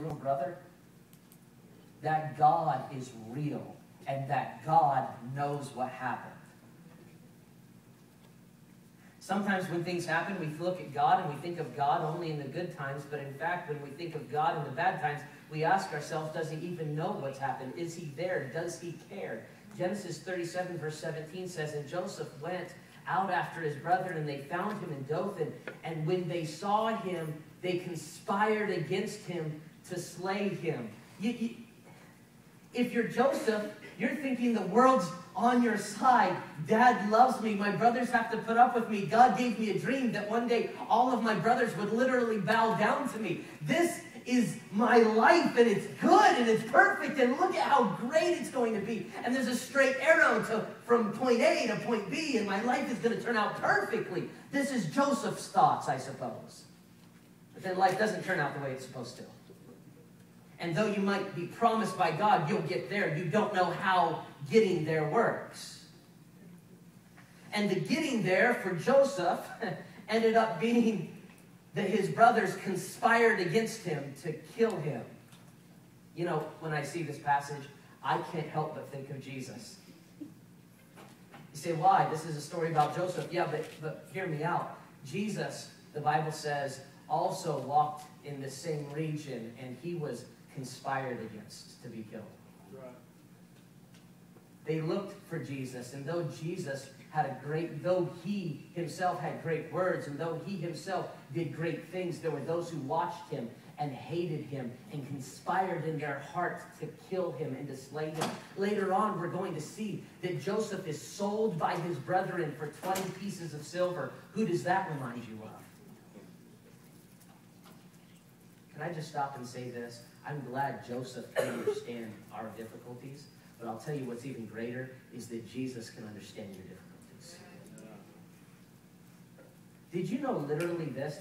little brother, that God is real and that God knows what happened. Sometimes when things happen, we look at God and we think of God only in the good times, but in fact, when we think of God in the bad times, we ask ourselves, does he even know what's happened? Is he there? Does he care? Genesis 37 verse 17 says, and Joseph went out after his brethren, and they found him in Dothan, and when they saw him, they conspired against him to slay him. If you're Joseph, you're thinking the world's on your side. Dad loves me. My brothers have to put up with me. God gave me a dream that one day all of my brothers would literally bow down to me. This is my life, and it's good, and it's perfect, and look at how great it's going to be. And there's a straight arrow from point A to point B, and my life is going to turn out perfectly. This is Joseph's thoughts, I suppose. But then life doesn't turn out the way it's supposed to. And though you might be promised by God you'll get there, you don't know how getting there works. And the getting there for Joseph ended up being that his brothers conspired against him to kill him. You know, when I see this passage, I can't help but think of Jesus. You say, why? This is a story about Joseph. Yeah, but hear me out. Jesus, the Bible says, also walked in the same region, and he was conspired against to be killed. Right. They looked for Jesus, and though he himself had great words, and though he himself did great things, there were those who watched him and hated him and conspired in their hearts to kill him and to slay him. Later on, we're going to see that Joseph is sold by his brethren for 20 pieces of silver. Who does that remind you of? Can I just stop and say this? I'm glad Joseph can understand our difficulties, but I'll tell you what's even greater is that Jesus can understand your difficulties. Did you know literally this?